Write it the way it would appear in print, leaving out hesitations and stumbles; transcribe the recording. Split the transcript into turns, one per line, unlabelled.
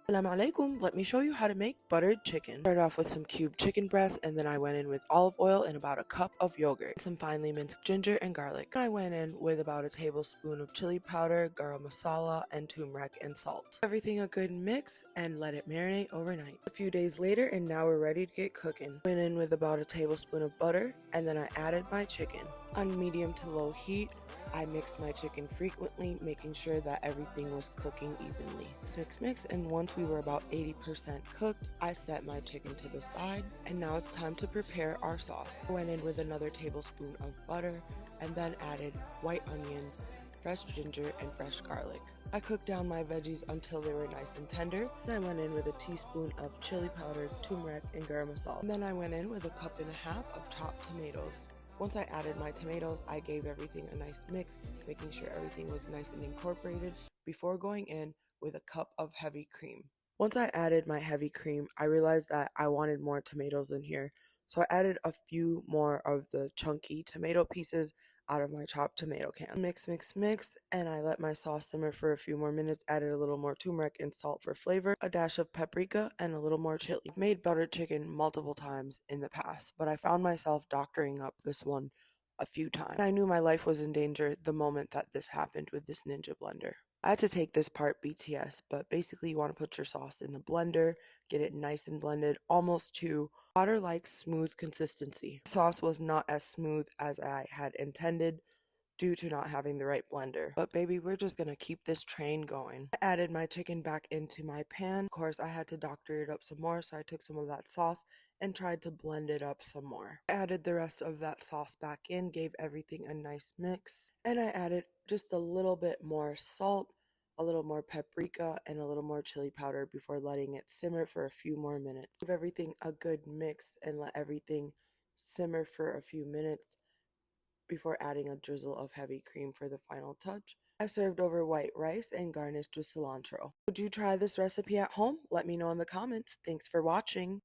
Assalamu alaikum. Let me show you how to make buttered chicken. Start off with some cubed chicken breast, and then I went in with olive oil and about a cup of yogurt, some finely minced ginger and garlic. I went in with about a tablespoon of chili powder, garam masala, and turmeric and salt. Everything a good mix and let it marinate overnight. A few days later, and now we're ready to get cooking. Went in with about a tablespoon of butter, and then I added my chicken. On medium to low heat, I mixed my chicken frequently, making sure that everything was cooking evenly. Mix, and once we were about 80% cooked, I set my chicken to the side, and now it's time to prepare our sauce. I went in with another tablespoon of butter, and then added white onions, fresh ginger, and fresh garlic. I cooked down my veggies until they were nice and tender. Then I went in with a teaspoon of chili powder, turmeric, and garam masala. And then I went in with a cup and a half of chopped tomatoes. Once I added my tomatoes, I gave everything a nice mix, making sure everything was nice and incorporated before going in with a cup of heavy cream. Once I added my heavy cream, I realized that I wanted more tomatoes in here, so I added a few more of the chunky tomato pieces out of my chopped tomato can. Mix, and I let my sauce simmer for a few more minutes, added a little more turmeric and salt for flavor, a dash of paprika, and a little more chili. I've made buttered chicken multiple times in the past, but I found myself doctoring up this one a few times. I knew my life was in danger the moment that this happened with this Ninja blender. I had to take this part BTS, but basically you want to put your sauce in the blender, get it nice and blended, almost to water-like smooth consistency. The sauce was not as smooth as I had intended due to not having the right blender. But baby, we're just gonna keep this train going. I added my chicken back into my pan. Of course, I had to doctor it up some more, so I took some of that sauce and tried to blend it up some more. I added the rest of that sauce back in, gave everything a nice mix, and I added just a little bit more salt, a little more paprika, and a little more chili powder before letting it simmer for a few more minutes. Give everything a good mix and let everything simmer for a few minutes before adding a drizzle of heavy cream for the final touch. I served over white rice and garnished with cilantro. Would you try this recipe at home? Let me know in the comments. Thanks for watching.